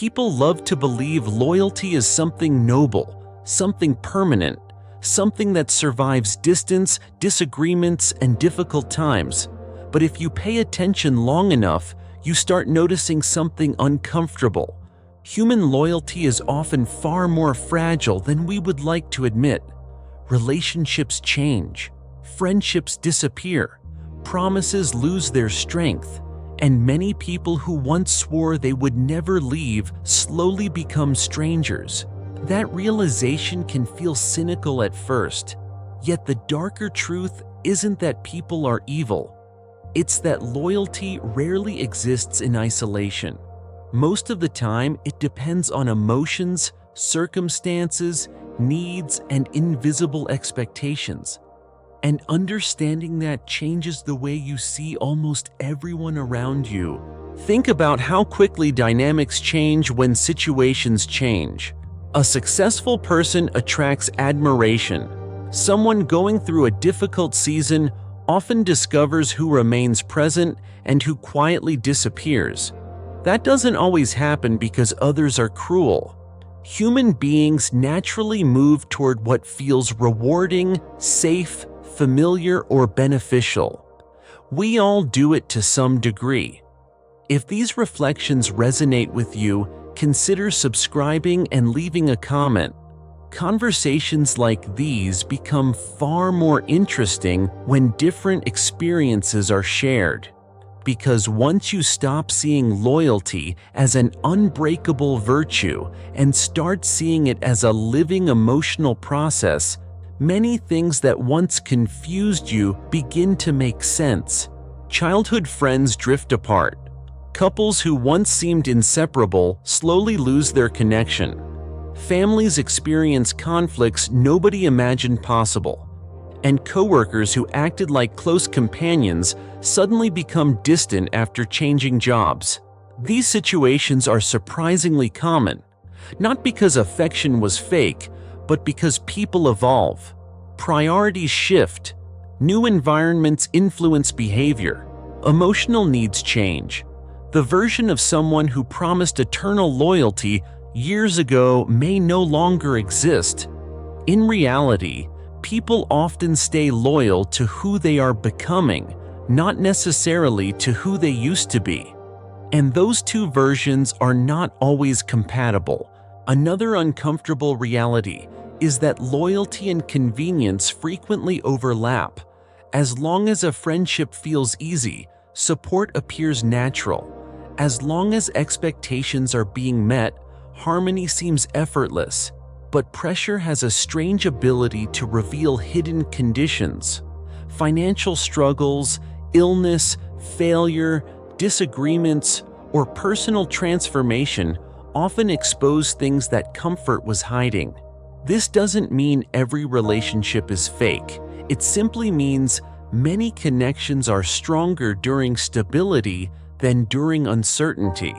People love to believe loyalty is something noble, something permanent, something that survives distance, disagreements, and difficult times. But if you pay attention long enough, you start noticing something uncomfortable. Human loyalty is often far more fragile than we would like to admit. Relationships change, friendships disappear, promises lose their strength, and many people who once swore they would never leave slowly become strangers. That realization can feel cynical at first, yet the darker truth isn't that people are evil. It's that loyalty rarely exists in isolation. Most of the time, it depends on emotions, circumstances, needs, and invisible expectations. And understanding that changes the way you see almost everyone around you. Think about how quickly dynamics change when situations change. A successful person attracts admiration. Someone going through a difficult season often discovers who remains present and who quietly disappears. That doesn't always happen because others are cruel. Human beings naturally move toward what feels rewarding, safe, familiar, or beneficial. We all do it to some degree. If these reflections resonate with you, consider subscribing and leaving a comment. Conversations like these become far more interesting when different experiences are shared. Because once you stop seeing loyalty as an unbreakable virtue and start seeing it as a living emotional process, many things that once confused you begin to make sense. Childhood friends drift apart. Couples who once seemed inseparable slowly lose their connection. Families experience conflicts nobody imagined possible. And coworkers who acted like close companions suddenly become distant after changing jobs. These situations are surprisingly common, not because affection was fake, but because people evolve. Priorities shift. New environments influence behavior. Emotional needs change. The version of someone who promised eternal loyalty years ago may no longer exist. In reality, people often stay loyal to who they are becoming, not necessarily to who they used to be. And those two versions are not always compatible. Another uncomfortable reality is that loyalty and convenience frequently overlap. As long as a friendship feels easy, support appears natural. As long as expectations are being met, harmony seems effortless. But pressure has a strange ability to reveal hidden conditions. Financial struggles, illness, failure, disagreements, or personal transformation often expose things that comfort was hiding. This doesn't mean every relationship is fake. It simply means many connections are stronger during stability than during uncertainty.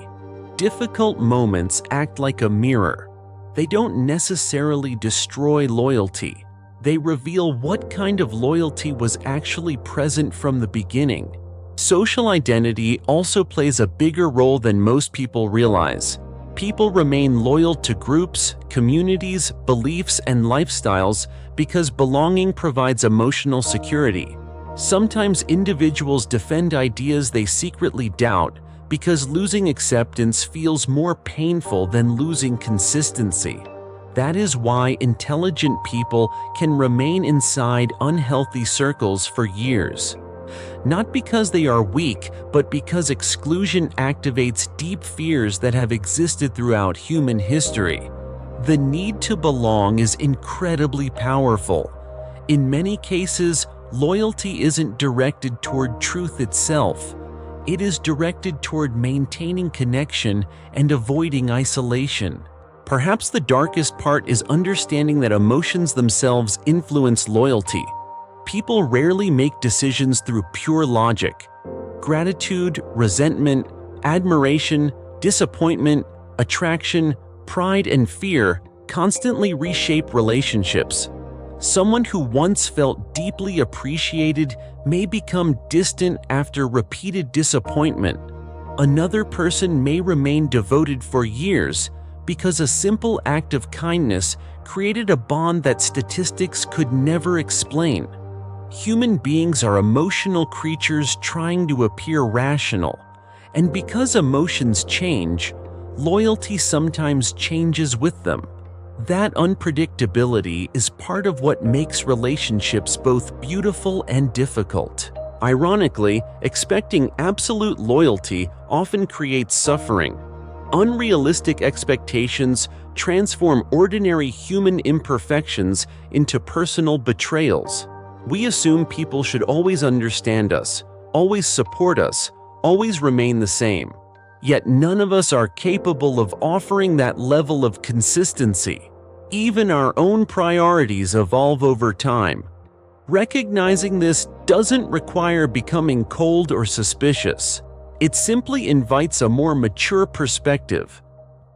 Difficult moments act like a mirror. They don't necessarily destroy loyalty. They reveal what kind of loyalty was actually present from the beginning. Social identity also plays a bigger role than most people realize. People remain loyal to groups, communities, beliefs, and lifestyles because belonging provides emotional security. Sometimes individuals defend ideas they secretly doubt because losing acceptance feels more painful than losing consistency. That is why intelligent people can remain inside unhealthy circles for years. Not because they are weak, but because exclusion activates deep fears that have existed throughout human history. The need to belong is incredibly powerful. In many cases, loyalty isn't directed toward truth itself. It is directed toward maintaining connection and avoiding isolation. Perhaps the darkest part is understanding that emotions themselves influence loyalty. People rarely make decisions through pure logic. Gratitude, resentment, admiration, disappointment, attraction, pride, and fear constantly reshape relationships. Someone who once felt deeply appreciated may become distant after repeated disappointment. Another person may remain devoted for years because a simple act of kindness created a bond that statistics could never explain. Human beings are emotional creatures trying to appear rational, and because emotions change, loyalty sometimes changes with them. That unpredictability is part of what makes relationships both beautiful and difficult. Ironically, expecting absolute loyalty often creates suffering. Unrealistic expectations transform ordinary human imperfections into personal betrayals. We assume people should always understand us, always support us, always remain the same. Yet none of us are capable of offering that level of consistency. Even our own priorities evolve over time. Recognizing this doesn't require becoming cold or suspicious. It simply invites a more mature perspective.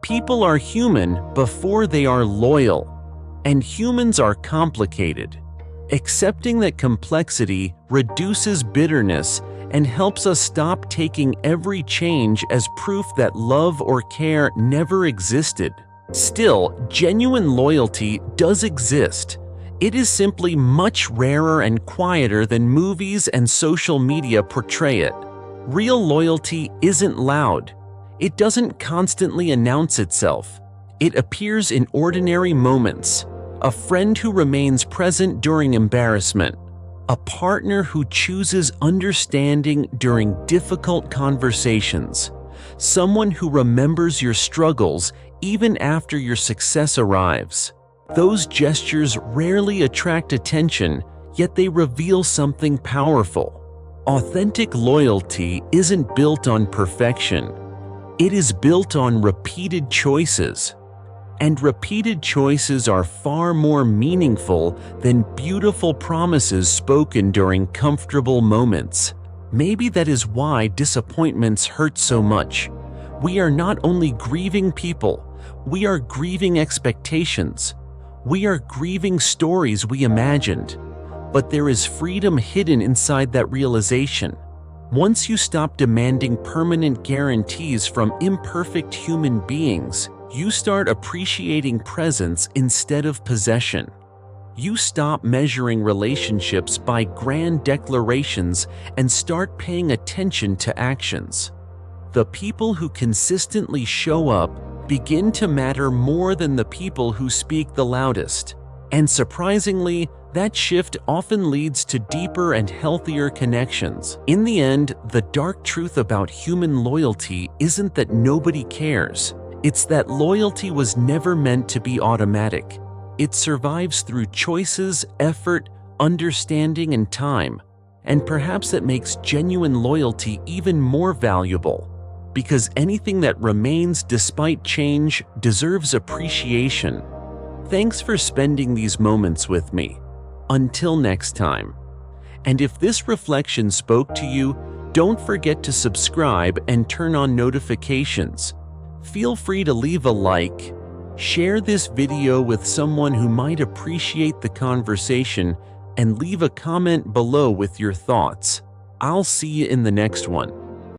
People are human before they are loyal, and humans are complicated. Accepting that complexity reduces bitterness and helps us stop taking every change as proof that love or care never existed. Still, genuine loyalty does exist. It is simply much rarer and quieter than movies and social media portray it. Real loyalty isn't loud. It doesn't constantly announce itself. It appears in ordinary moments. A friend who remains present during embarrassment. A partner who chooses understanding during difficult conversations. Someone who remembers your struggles even after your success arrives. Those gestures rarely attract attention, yet they reveal something powerful. Authentic loyalty isn't built on perfection. It is built on repeated choices. And repeated choices are far more meaningful than beautiful promises spoken during comfortable moments. Maybe that is why disappointments hurt so much. We are not only grieving people, we are grieving expectations. We are grieving stories we imagined. But there is freedom hidden inside that realization. Once you stop demanding permanent guarantees from imperfect human beings, you start appreciating presence instead of possession. You stop measuring relationships by grand declarations and start paying attention to actions. The people who consistently show up begin to matter more than the people who speak the loudest. And surprisingly, that shift often leads to deeper and healthier connections. In the end, the dark truth about human loyalty isn't that nobody cares. It's that loyalty was never meant to be automatic. It survives through choices, effort, understanding, and time. And perhaps that makes genuine loyalty even more valuable. Because anything that remains despite change deserves appreciation. Thanks for spending these moments with me. Until next time. And if this reflection spoke to you, don't forget to subscribe and turn on notifications. Feel free to leave a like, share this video with someone who might appreciate the conversation, and leave a comment below with your thoughts. I'll see you in the next one.